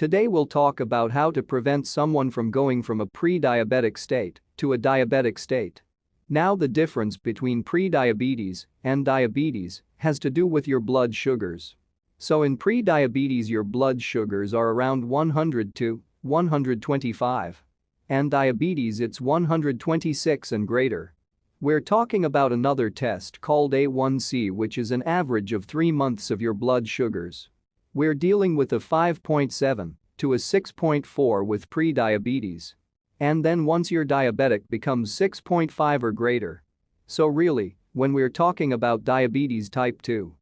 Today we'll talk about how to prevent someone from going from a pre-diabetic state to a diabetic state. Now the difference between pre-diabetes and diabetes has to do with your blood sugars. So in pre-diabetes your blood sugars are around 100 to 125. And diabetes it's 126 and greater. We're talking about another test called A1C, which is an average of 3 months of your blood sugars. We're dealing with a 5.7 to a 6.4 with pre-diabetes. And then once you're diabetic becomes 6.5 or greater. So really, when we're talking about diabetes type 2,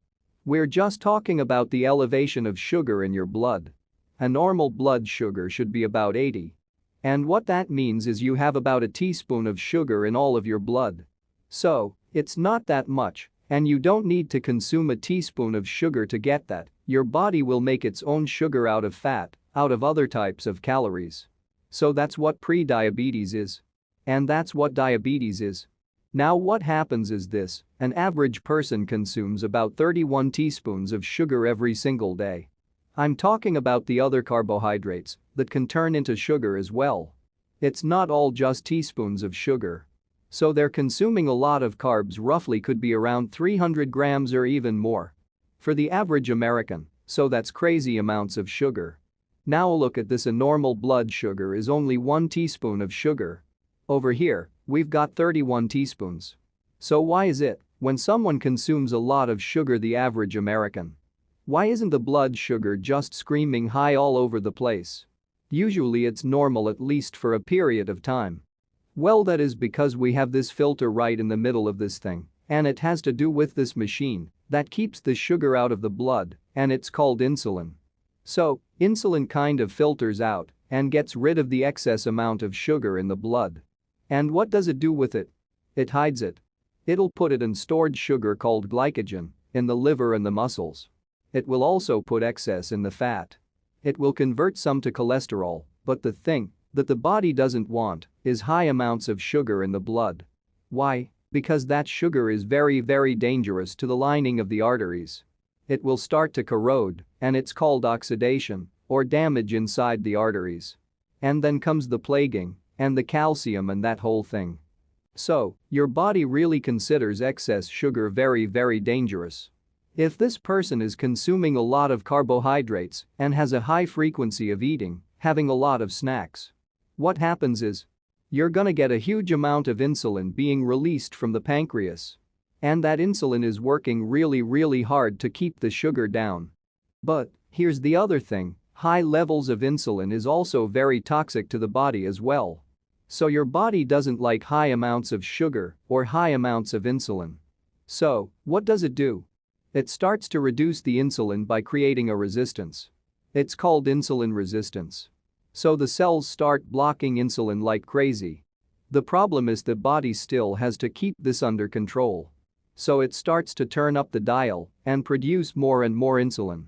we're just talking about the elevation of sugar in your blood. A normal blood sugar should be about 80. And what that means is you have about a teaspoon of sugar in all of your blood. So, it's not that much, and you don't need to consume a teaspoon of sugar to get that. Your body will make its own sugar out of fat, out of other types of calories. So that's what pre-diabetes is. And that's what diabetes is. Now what happens is this, an average person consumes about 31 teaspoons of sugar every single day. I'm talking about the other carbohydrates that can turn into sugar as well. It's not all just teaspoons of sugar. So they're consuming a lot of carbs, roughly could be around 300 grams or even more. For the average American, so that's crazy amounts of sugar. Now look at this, a normal blood sugar is only 1 teaspoon of sugar. Over here, we've got 31 teaspoons. So why is it, when someone consumes a lot of sugar, the average American, why isn't the blood sugar just screaming high all over the place? Usually it's normal, at least for a period of time. Well, that is because we have this filter right in the middle of this thing, and it has to do with this machine that keeps the sugar out of the blood, and it's called insulin. So, insulin kind of filters out and gets rid of the excess amount of sugar in the blood. And what does it do with it? It hides it. It'll put it in stored sugar called glycogen in the liver and the muscles. It will also put excess in the fat. It will convert some to cholesterol, but the thing that the body doesn't want is high amounts of sugar in the blood. Why? Because that sugar is very, very dangerous to the lining of the arteries. It will start to corrode, and it's called oxidation or damage inside the arteries. And then comes the plaguing and the calcium and that whole thing. So, your body really considers excess sugar very, very dangerous. If this person is consuming a lot of carbohydrates and has a high frequency of eating, having a lot of snacks, what happens is you're gonna get a huge amount of insulin being released from the pancreas. And that insulin is working really, really hard to keep the sugar down. But here's the other thing, high levels of insulin is also very toxic to the body as well. So your body doesn't like high amounts of sugar or high amounts of insulin. So, what does it do? It starts to reduce the insulin by creating a resistance. It's called insulin resistance. So the cells start blocking insulin like crazy. The problem is the body still has to keep this under control. So it starts to turn up the dial and produce more and more insulin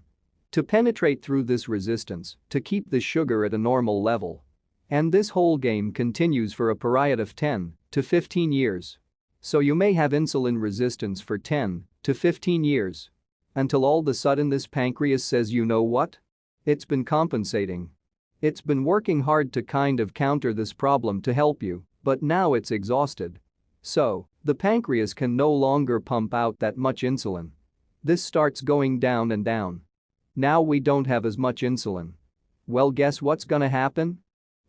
to penetrate through this resistance to keep the sugar at a normal level. And this whole game continues for a period of 10 to 15 years. So you may have insulin resistance for 10 to 15 years. Until all of a sudden this pancreas says, you know what? It's been compensating. It's been working hard to kind of counter this problem to help you, but now it's exhausted. So, the pancreas can no longer pump out that much insulin. This starts going down and down. Now we don't have as much insulin. Well, guess what's gonna happen?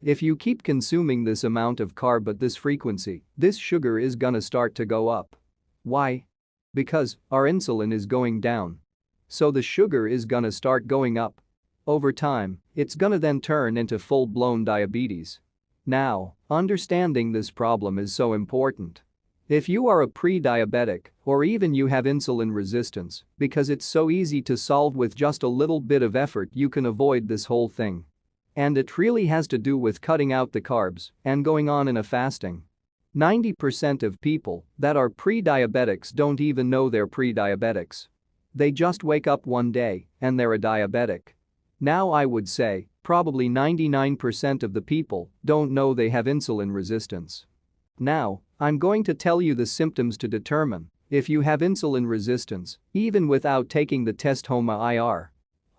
If you keep consuming this amount of carb at this frequency, this sugar is gonna start to go up. Why? Because our insulin is going down. So the sugar is gonna start going up. Over time, it's gonna then turn into full-blown diabetes. Now, understanding this problem is so important. If you are a pre-diabetic or even you have insulin resistance, because it's so easy to solve with just a little bit of effort, you can avoid this whole thing. And it really has to do with cutting out the carbs and going on in a fasting. 90% of people that are pre-diabetics don't even know they're pre-diabetics. They just wake up one day and they're a diabetic. Now I would say, probably 99% of the people don't know they have insulin resistance. Now, I'm going to tell you the symptoms to determine if you have insulin resistance, even without taking the test HOMA-IR.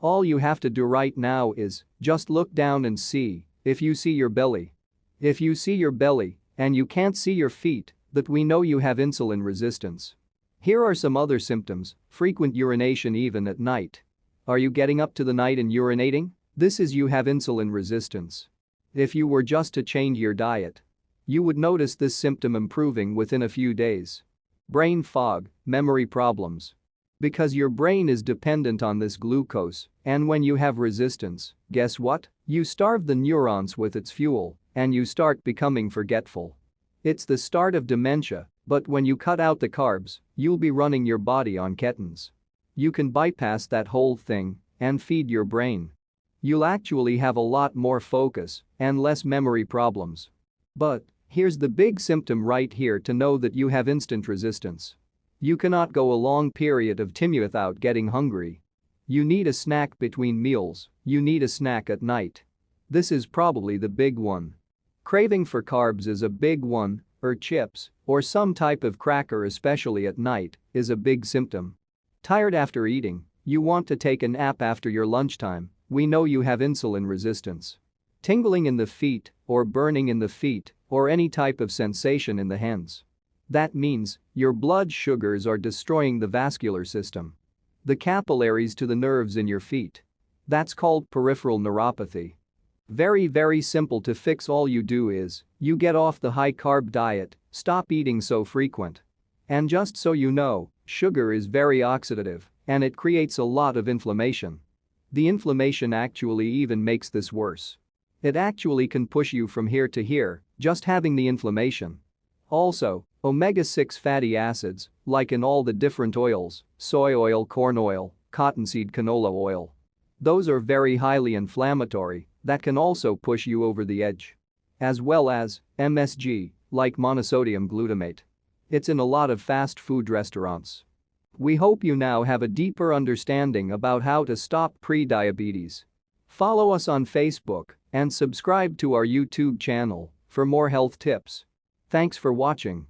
All you have to do right now is just look down and see if you see your belly. If you see your belly and you can't see your feet, that we know you have insulin resistance. Here are some other symptoms: frequent urination even at night. Are you getting up to the night and urinating? This is you have insulin resistance. If you were just to change your diet, you would notice this symptom improving within a few days. Brain fog, memory problems. Because your brain is dependent on this glucose, and when you have resistance, guess what? You starve the neurons with its fuel, and you start becoming forgetful. It's the start of dementia, but when you cut out the carbs, you'll be running your body on ketones. You can bypass that whole thing and feed your brain. You'll actually have a lot more focus and less memory problems. But here's the big symptom right here to know that you have instant resistance. You cannot go a long period of time without getting hungry. You need a snack between meals, you need a snack at night. This is probably the big one. Craving for carbs is a big one, or chips, or some type of cracker especially at night, is a big symptom. Tired after eating, you want to take a nap after your lunchtime, we know you have insulin resistance. Tingling in the feet, or burning in the feet, or any type of sensation in the hands. That means your blood sugars are destroying the vascular system. The capillaries to the nerves in your feet. That's called peripheral neuropathy. Very simple to fix. All you do is, you get off the high-carb diet, stop eating so frequent. And just so you know, sugar is very oxidative, and it creates a lot of inflammation. The inflammation actually even makes this worse. It actually can push you from here to here, just having the inflammation. Also, omega-6 fatty acids, like in all the different oils, soy oil, corn oil, cottonseed canola oil. Those are very highly inflammatory, that can also push you over the edge. As well as MSG, like monosodium glutamate. It's in a lot of fast food restaurants. We hope you now have a deeper understanding about how to stop pre-diabetes. Follow us on Facebook and subscribe to our YouTube channel for more health tips. Thanks for watching.